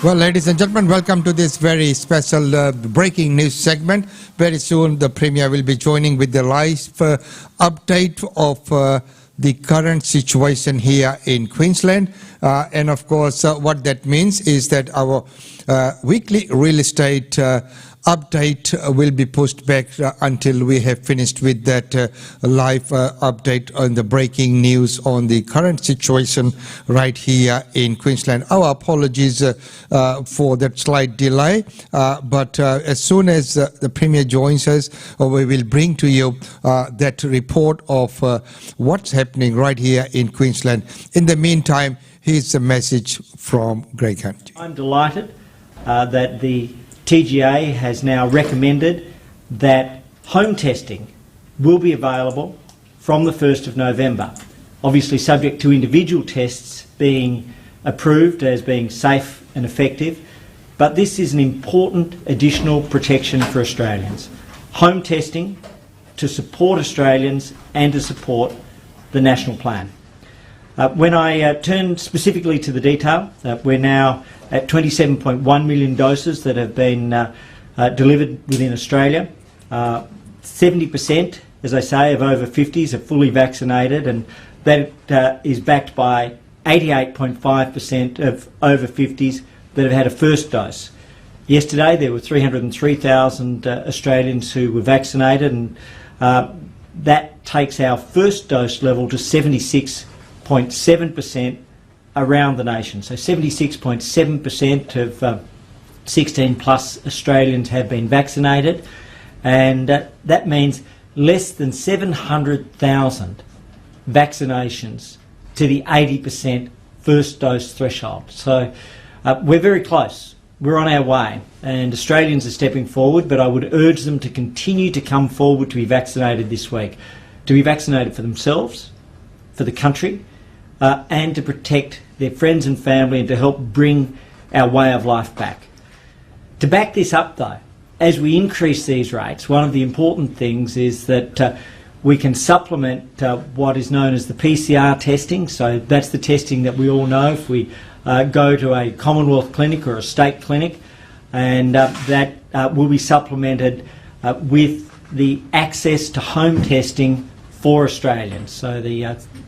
Well, ladies and gentlemen, welcome to this very special breaking news segment. Very soon, the Premier will be joining with the live update of the current situation here in Queensland. And of course, what that means is that our weekly real estate update will be pushed back until we have finished with that live update on the breaking news on the current situation right here in Queensland. Our apologies for that slight delay, but as soon as the Premier joins us, we will bring to you that report of what's happening right here in Queensland. In the meantime, here's a message from Greg Hunt. I'm delighted that the TGA has now recommended that home testing will be available from the 1st of November, obviously subject to individual tests being approved as being safe and effective, but this is an important additional protection for Australians. Home testing to support Australians and to support the national plan. When I turn specifically to the detail, we're now at 27.1 million doses that have been delivered within Australia. 70%, as I say, of over 50s are fully vaccinated, and that is backed by 88.5% of over 50s that have had a first dose. Yesterday there were 303,000 Australians who were vaccinated, and that takes our first dose level to 76.7% around the nation. So 76.7% of 16 plus Australians have been vaccinated, and that means less than 700,000 vaccinations to the 80% first dose threshold. So we're very close. We're on our way, and Australians are stepping forward, but I would urge them to continue to come forward to be vaccinated this week, to be vaccinated for themselves, for the country, and to protect their friends and family, and to help bring our way of life back. To back this up though, as we increase these rates, one of the important things is that we can supplement what is known as the PCR testing. So that's the testing that we all know if we go to a Commonwealth clinic or a state clinic, and that will be supplemented with the access to home testing for Australians. So the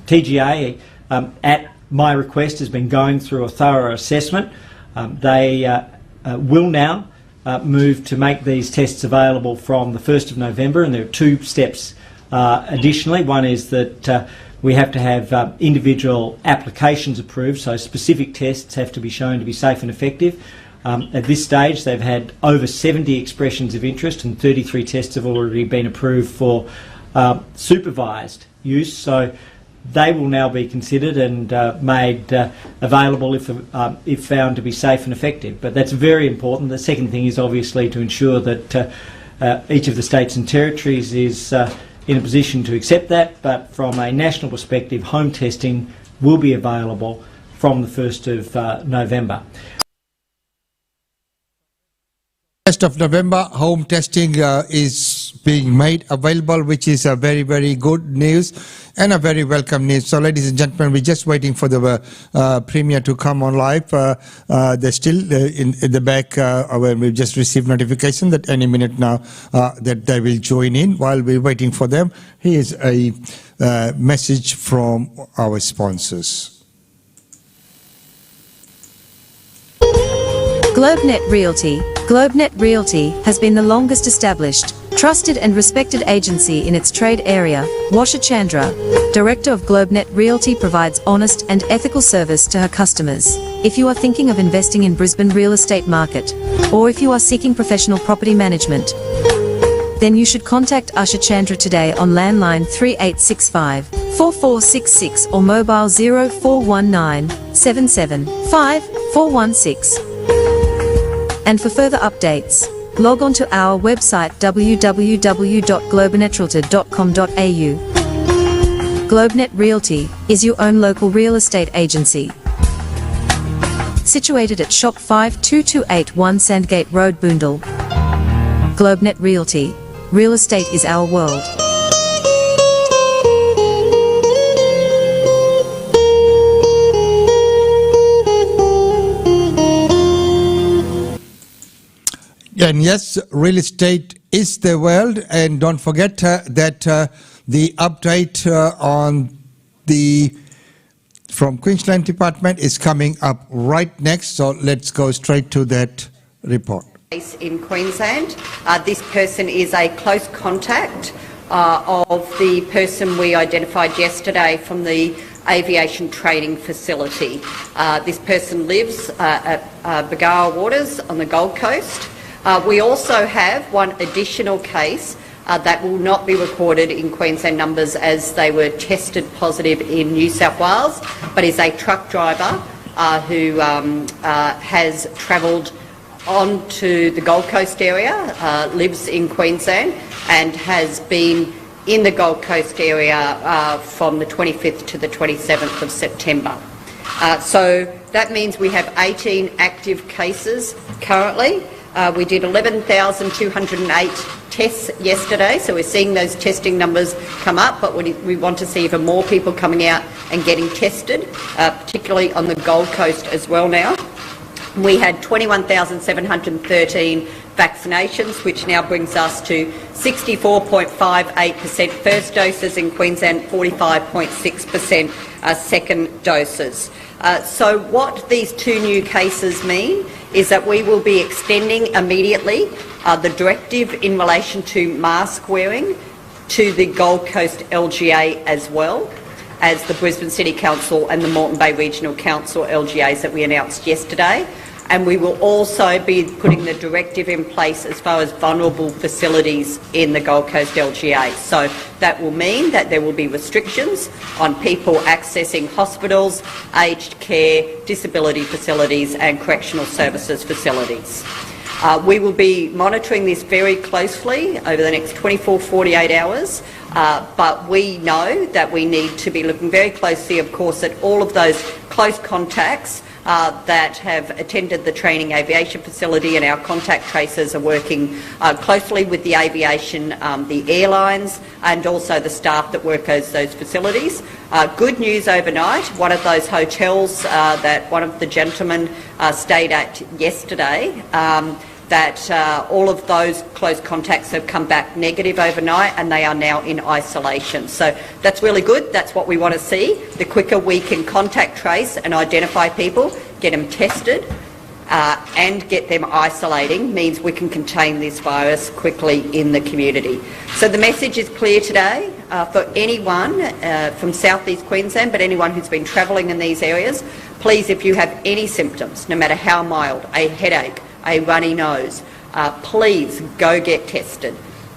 TGA, at my request, has been going through a thorough assessment. They will now move to make these tests available from the 1st of November, and there are two steps additionally. One is that we have to have individual applications approved, so specific tests have to be shown to be safe and effective. At this stage they've had over 70 expressions of interest, and 33 tests have already been approved for supervised use. So they will now be considered and made available if found to be safe and effective. But that's very important. The second thing is obviously to ensure that each of the states and territories is in a position to accept that, but from a national perspective, home testing will be available from the 1st of November. 1st of November, home testing is being made available, which is a very, very good news and a very welcome news. So, ladies and gentlemen, we're just waiting for the Premier to come on live. They're still in the back where we've just received notification that any minute now that they will join in. While we're waiting for them, here's a message from our sponsors. GlobeNet Realty. GlobeNet Realty has been the longest established, trusted and respected agency in its trade area. Washa Chandra, Director of GlobeNet Realty, provides honest and ethical service to her customers. If you are thinking of investing in Brisbane real estate market, or if you are seeking professional property management, then you should contact Usha Chandra today on landline 3865 4466 or mobile 0419 775 416. And for further updates, log on to our website www.globenetralty.com.au. GlobeNet Realty is your own local real estate agency. Situated at Shop 52281 Sandgate Road, Boondall. GlobeNet Realty. Real estate is our world. And yes, real estate is the world, and don't forget that the update from Queensland Department is coming up right next, so let's go straight to that report. In Queensland, this person is a close contact of the person we identified yesterday from the aviation training facility. This person lives at Bargara Waters on the Gold Coast. We also have one additional case that will not be recorded in Queensland numbers as they were tested positive in New South Wales, but is a truck driver who has travelled onto the Gold Coast area, lives in Queensland and has been in the Gold Coast area from the 25th to the 27th of September. So that means we have 18 active cases currently. We did 11,208 tests yesterday, so we're seeing those testing numbers come up, but we want to see even more people coming out and getting tested, particularly on the Gold Coast as well now. We had 21,713 vaccinations, which now brings us to 64.58% first doses in Queensland, 45.6% second doses. So what these two new cases mean is that we will be extending immediately the directive in relation to mask wearing to the Gold Coast LGA as well as the Brisbane City Council and the Moreton Bay Regional Council LGAs that we announced yesterday. And we will also be putting the directive in place as far as vulnerable facilities in the Gold Coast LGA. So that will mean that there will be restrictions on people accessing hospitals, aged care, disability facilities and correctional services facilities. We will be monitoring this very closely over the next 24-48 hours, but we know that we need to be looking very closely, of course, at all of those close contacts that have attended the training aviation facility, and our contact tracers are working closely with the aviation, the airlines and also the staff that work at those facilities. Good news overnight, one of those hotels that one of the gentlemen stayed at yesterday, that all of those close contacts have come back negative overnight and they are now in isolation. So that's really good. That's what we want to see. The quicker we can contact trace and identify people, get them tested and get them isolating means we can contain this virus quickly in the community. So the message is clear today for anyone from South East Queensland, but anyone who's been travelling in these areas, please, if you have any symptoms, no matter how mild, a headache, a runny nose, please go get tested.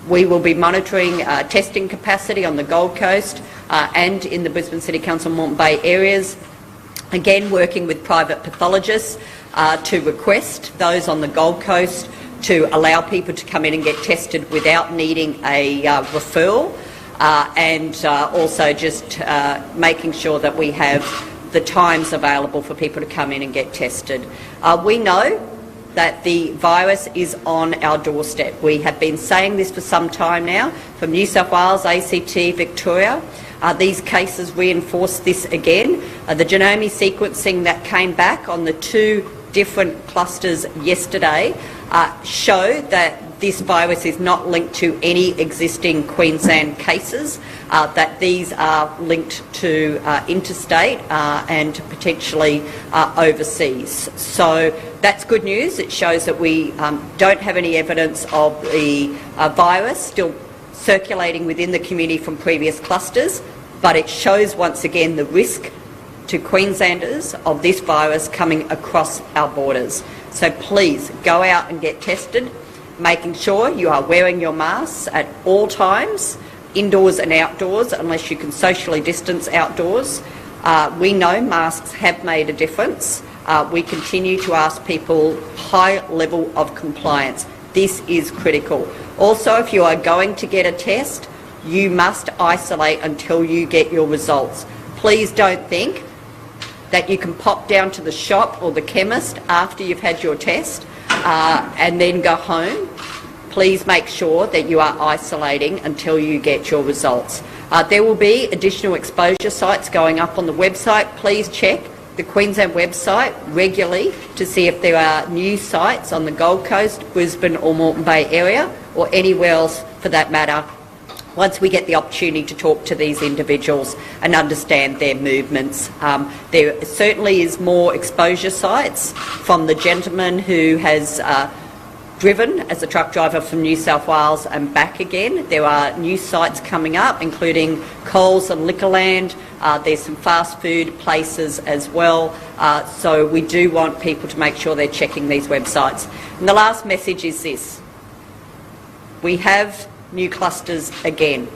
We will be monitoring testing capacity on the Gold Coast and in the Brisbane City Council Moreton Bay areas, again working with private pathologists to request those on the Gold Coast to allow people to come in and get tested without needing a referral, and also just making sure that we have the times available for people to come in and get tested. We know that the virus is on our doorstep. We have been saying this for some time now, from New South Wales, ACT, Victoria. These cases reinforce this again. The genome sequencing that came back on the two different clusters yesterday show that this virus is not linked to any existing Queensland cases, that these are linked to interstate and potentially overseas. So that's good news. It shows that we don't have any evidence of the virus still circulating within the community from previous clusters, but it shows once again the risk to Queenslanders of this virus coming across our borders. So please go out and get tested, making sure you are wearing your masks at all times, indoors and outdoors, unless you can socially distance outdoors. We know masks have made a difference. We continue to ask people high level of compliance. This is critical. Also, if you are going to get a test, you must isolate until you get your results. Please don't think that you can pop down to the shop or the chemist after you've had your test and then go home. Please make sure that you are isolating until you get your results. There will be additional exposure sites going up on the website. Please check the Queensland website regularly to see if there are new sites on the Gold Coast, Brisbane or Moreton Bay area, or anywhere else for that matter, once we get the opportunity to talk to these individuals and understand their movements. There certainly is more exposure sites from the gentleman who has driven as a truck driver from New South Wales and back again. There are new sites coming up, including Coles and Liquorland. There's some fast food places as well. So we do want people to make sure they're checking these websites. And the last message is this. We have new clusters again.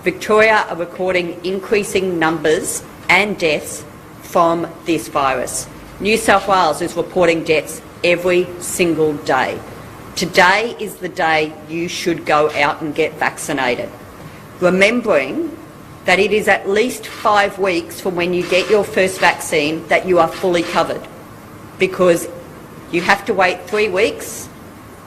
Victoria are recording increasing numbers and deaths from this virus. New South Wales is reporting deaths every single day. Today is the day you should go out and get vaccinated. Remembering that it is at least 5 weeks from when you get your first vaccine that you are fully covered, because you have to wait 3 weeks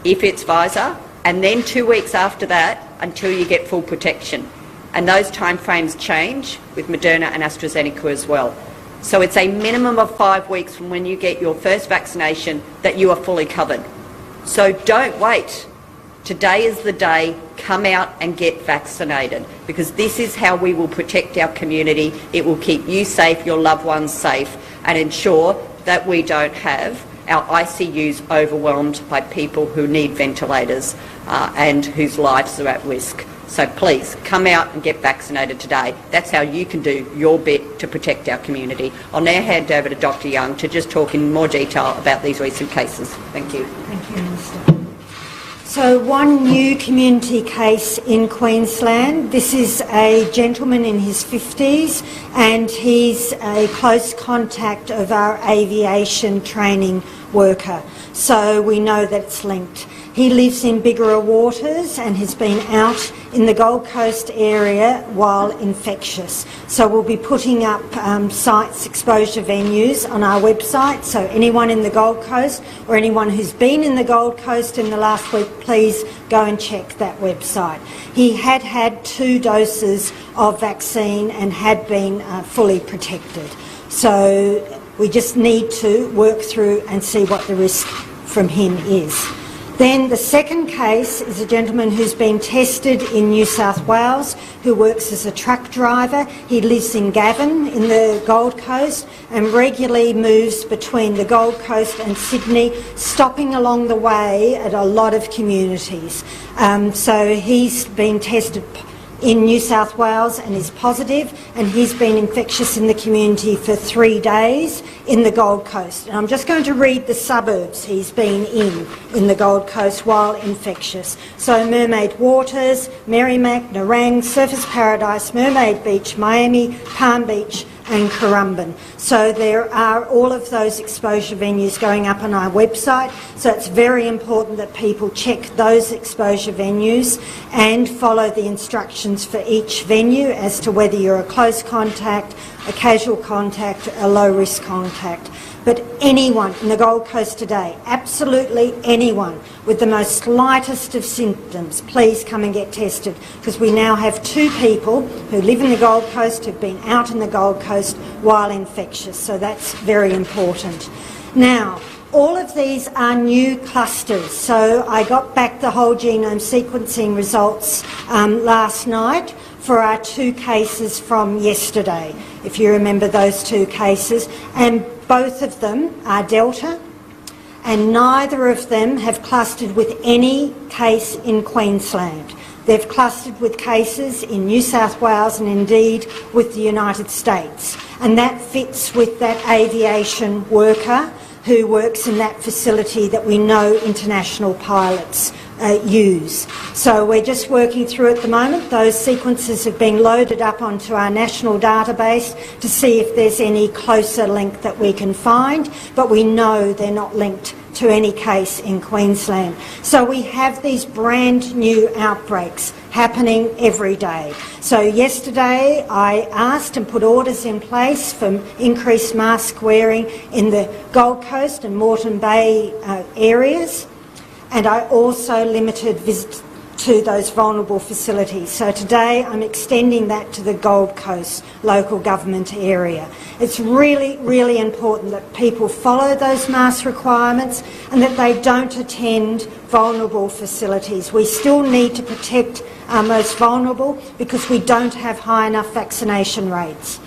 if it's Pfizer, and then 2 weeks after that until you get full protection. And those timeframes change with Moderna and AstraZeneca as well. So it's a minimum of 5 weeks from when you get your first vaccination that you are fully covered. So don't wait. Today is the day. Come out and get vaccinated, because this is how we will protect our community. It will keep you safe, your loved ones safe, and ensure that we don't have our ICUs overwhelmed by people who need ventilators and whose lives are at risk. So please, come out and get vaccinated today. That's how you can do your bit to protect our community. I'll now hand over to Dr Young to just talk in more detail about these recent cases. Thank you. Thank you, Minister. So one new community case in Queensland. This is a gentleman in his 50s, and he's a close contact of our aviation training worker. So we know that it's linked. He lives in Bigara Waters and has been out in the Gold Coast area while infectious. So we'll be putting up sites, exposure venues on our website. So anyone in the Gold Coast or anyone who's been in the Gold Coast in the last week, please go and check that website. He had had 2 doses of vaccine and had been fully protected. So we just need to work through and see what the risk from him is. Then the second case is a gentleman who's been tested in New South Wales, who works as a truck driver. He lives in Gavin in the Gold Coast and regularly moves between the Gold Coast and Sydney, stopping along the way at a lot of communities. So he's been tested in New South Wales and is positive, and he's been infectious in the community for 3 days in the Gold Coast. And I'm just going to read the suburbs he's been in the Gold Coast while infectious. So Mermaid Waters, Merrimack, Nerang, Surfers Paradise, Mermaid Beach, Miami, Palm Beach and Currumbin. So there are all of those exposure venues going up on our website. So it's very important that people check those exposure venues and follow the instructions for each venue as to whether you're a close contact, a casual contact, a low risk contact. But anyone in the Gold Coast today, absolutely anyone with the most slightest of symptoms, please come and get tested, because we now have 2 people who live in the Gold Coast who've been out in the Gold Coast while infectious. So that's very important. Now, all of these are new clusters. So I got back the whole genome sequencing results last night for our 2 cases from yesterday, if you remember those 2 cases. And both of them are Delta, and neither of them have clustered with any case in Queensland. They've clustered with cases in New South Wales and indeed with the United States. And that fits with that aviation worker who works in that facility that we know international pilots use. So we're just working through at the moment. Those sequences have been loaded up onto our national database to see if there's any closer link that we can find, but we know they're not linked to any case in Queensland. So we have these brand new outbreaks happening every day. So yesterday I asked and put orders in place for increased mask wearing in the Gold Coast and Moreton Bay areas, and I also limited to those vulnerable facilities. So today I'm extending that to the Gold Coast local government area. It's really, really important that people follow those mask requirements and that they don't attend vulnerable facilities. We still need to protect our most vulnerable because we don't have high enough vaccination rates.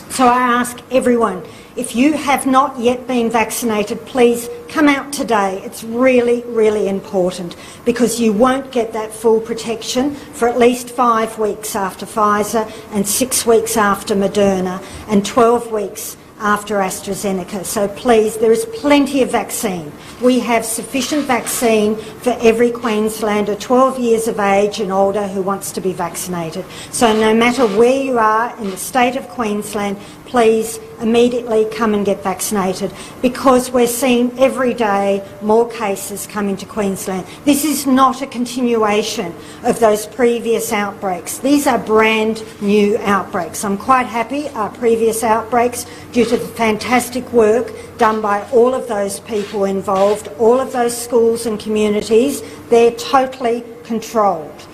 So I ask everyone, if you have not yet been vaccinated, please come out today. It's really, really important because you won't get that full protection for at least 5 weeks after Pfizer and 6 weeks after Moderna and 12 weeks after AstraZeneca. So please, there is plenty of vaccine. We have sufficient vaccine for every Queenslander 12 years of age and older who wants to be vaccinated. So no matter where you are in the state of Queensland, please immediately come and get vaccinated because we're seeing every day more cases coming to Queensland. This is not a continuation of those previous outbreaks. These are brand new outbreaks. I'm quite happy our previous outbreaks, due to the fantastic work done by all of those people involved, all of those schools and communities, they're totally controlled.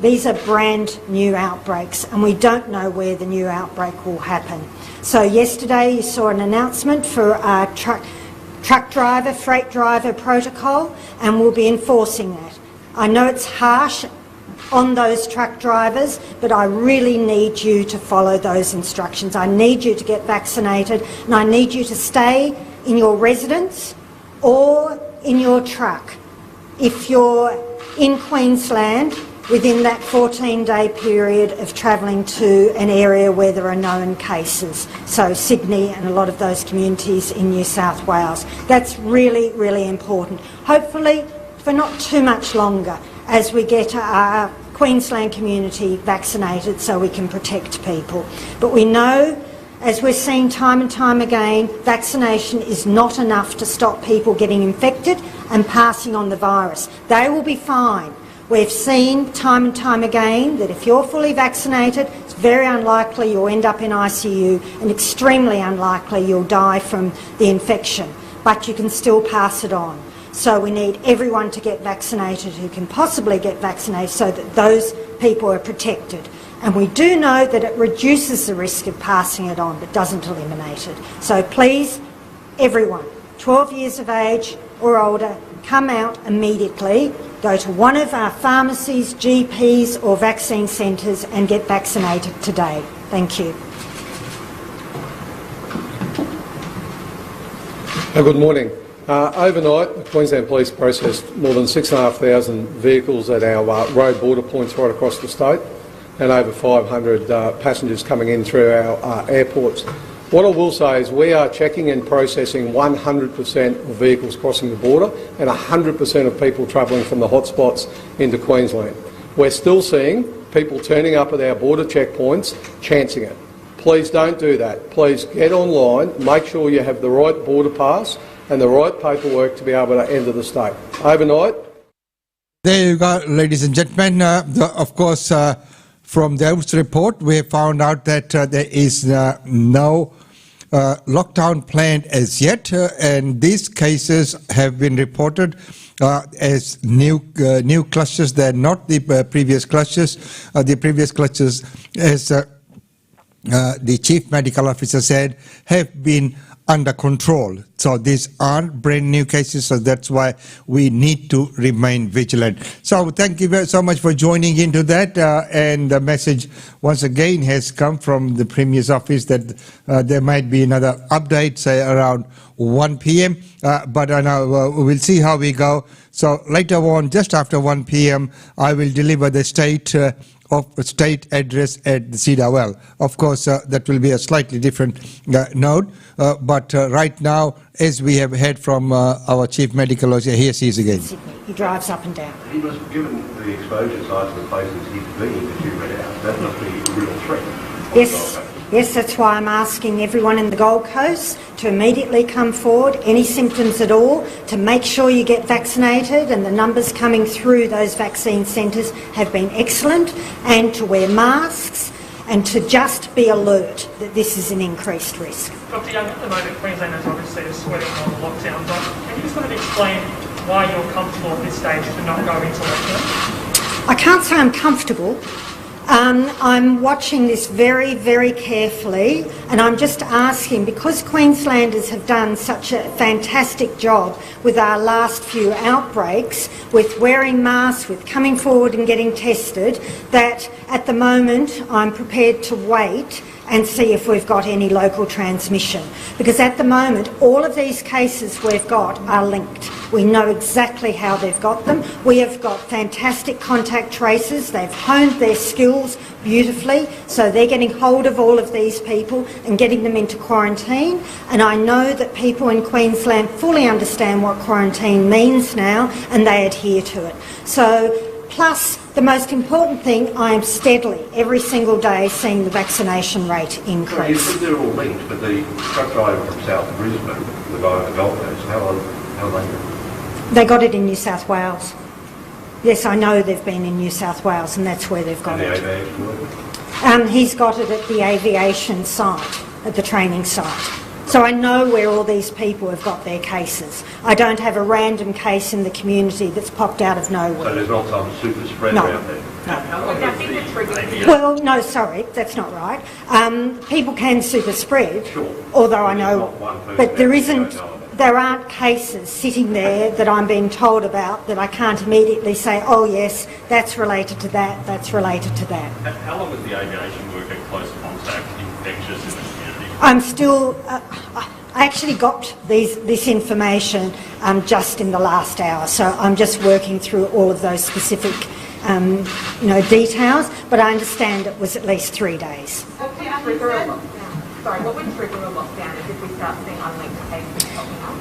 These are brand new outbreaks and we don't know where the new outbreak will happen. So yesterday you saw an announcement for our truck driver, freight driver protocol, and we'll be enforcing that. I know it's harsh on those truck drivers, but I really need you to follow those instructions. I need you to get vaccinated and I need you to stay in your residence or in your truck. If you're in Queensland, within that 14-day period of travelling to an area where there are known cases, so Sydney and a lot of those communities in New South Wales. That's really, really important. Hopefully for not too much longer as we get our Queensland community vaccinated so we can protect people. But we know, as we're seeing time and time again, vaccination is not enough to stop people getting infected and passing on the virus. They will be fine. We've seen time and time again that if you're fully vaccinated, it's very unlikely you'll end up in ICU and extremely unlikely you'll die from the infection, but you can still pass it on. So we need everyone to get vaccinated who can possibly get vaccinated so that those people are protected. And we do know that it reduces the risk of passing it on but doesn't eliminate it. So please, everyone, 12 years of age or older, come out immediately. Go to one of our pharmacies, GPs or vaccine centres and get vaccinated today. Thank you. Good morning. Overnight, the Queensland Police processed more than 6,500 vehicles at our road border points right across the state and over 500 passengers coming in through our airports. What I will say is we are checking and processing 100% of vehicles crossing the border and 100% of people travelling from the hotspots into Queensland. We're still seeing people turning up at our border checkpoints, chancing it. Please don't do that. Please get online, make sure you have the right border pass and the right paperwork to be able to enter the state. Overnight. There you go, ladies and gentlemen. Of course, from the House report, we have found out that there is no lockdown planned as yet, and these cases have been reported as new clusters. They're not the previous clusters. The previous clusters, as the Chief Medical Officer said, have been under control. So these aren't brand new cases, so that's why we need to remain vigilant. So thank you so much for joining into that. And the message once again has come from the Premier's office that there might be another update, say around 1 p.m. But I know we'll see how we go. So later on, just after 1 p.m., I will deliver the state address at the Cedar Well. Of course, that will be a slightly different note, but right now, as we have heard from our Chief Medical Officer, here he is again. Sydney. He drives up and down. He must, given the exposure size of the places he's been that you read out, that must be a real threat. Yes, that's why I'm asking everyone in the Gold Coast to immediately come forward, any symptoms at all, to make sure you get vaccinated, and the numbers coming through those vaccine centres have been excellent, and to wear masks and to just be alert that this is an increased risk. Dr Young, at the moment Queenslanders obviously are sweating on the lockdown, but can you sort of explain why you're comfortable at this stage to not go into lockdown? I can't say I'm comfortable. I'm watching this very, very carefully, and I'm just asking, because Queenslanders have done such a fantastic job with our last few outbreaks, with wearing masks, with coming forward and getting tested, that at the moment I'm prepared to wait and see if we've got any local transmission. Because at the moment, all of these cases we've got are linked. We know exactly how they've got them. We have got fantastic contact tracers. They've honed their skills beautifully, so they're getting hold of all of these people and getting them into quarantine. And I know that people in Queensland fully understand what quarantine means now, and they adhere to it. So, plus, the most important thing, I am steadily, every single day, seeing the vaccination rate So you increase. said they're all linked, but the truck driver from South Brisbane, the guy at the Gold Coast, how they? They got it in New South Wales. Yes, I know they've been in New South Wales, and that's where they've got And the it. aviation worker? He's got it at the aviation site, at the training site. So I know where all these people have got their cases. I don't have a random case in the community that's popped out of So nowhere. there's not some super spread No. around there? Well, no, sorry, that's not right. People can super spread, Sure. although I But know, it's not one person but there that you isn't, don't know about. there aren't cases sitting there that I'm being told about that I can't immediately say, oh yes, that's related to that, that's related to that. How long was the aviation worker close contact infectious in the community? I'm still, I actually got this information just in the last hour, so I'm just working through all of those specific details, but I understand it was at least 3 days. What would trigger a lockdown? Sorry, what would trigger a lockdown if we start seeing unlinked cases popping up?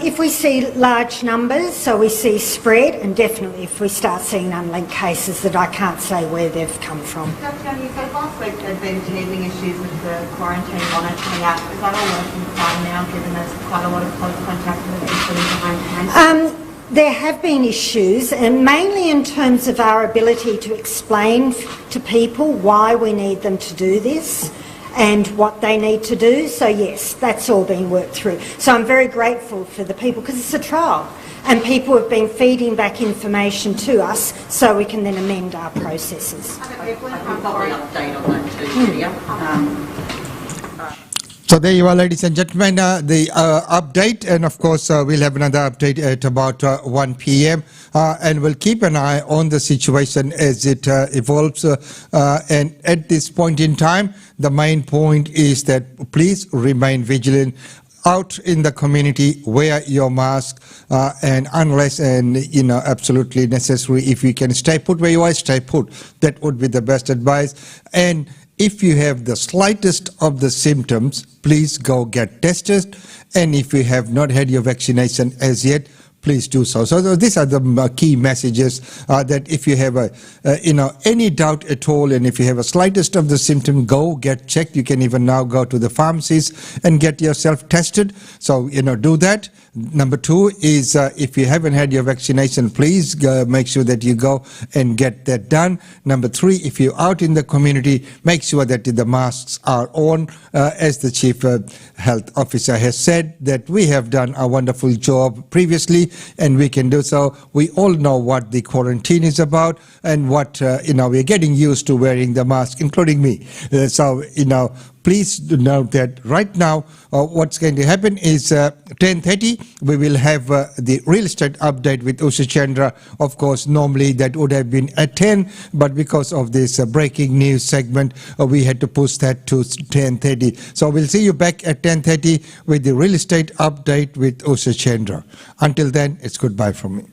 If we see large numbers, so we see spread, and definitely if we start seeing unlinked cases that I can't say where they've come from. Dr. you said last week there'd been teething issues with the quarantine monitoring app. Is that all working fine now, given there's quite a lot of close contact with people behind hand? There have been issues, and mainly in terms of our ability to explain to people why we need them to do this and what they need to do. So yes, that's all been worked through. So I'm very grateful for the people, because it's a trial, and people have been feeding back information to us so we can then amend our processes. We've got the update on that too, Lydia. So there you are, ladies and gentlemen, the update, and of course we'll have another update at about 1 p.m. And we'll keep an eye on the situation as it evolves. And at this point in time, the main point is that please remain vigilant. Out in the community, wear your mask, and unless and absolutely necessary, if you can stay put where you are, stay put. That would be the best advice. And if you have the slightest of the symptoms, please go get tested. And if you have not had your vaccination as yet, please do so. So these are the key messages that if you have any doubt at all, and if you have a slightest of the symptom, go get checked. You can even now go to the pharmacies and get yourself tested. So do that. Number two is if you haven't had your vaccination, please make sure that you go and get that done. Number three, if you're out in the community, make sure that the masks are on. As the Chief Health Officer has said, that we have done a wonderful job previously, and we can do so. We all know what the quarantine is about, and what we're getting used to wearing the mask, including me. Please note that right now what's going to happen is 10:30 we will have the real estate update with Usha Chandra. Of course, normally that would have been at 10, but because of this breaking news segment, we had to push that to 10:30. So we'll see you back at 10:30 with the real estate update with Usha Chandra. Until then, it's goodbye from me.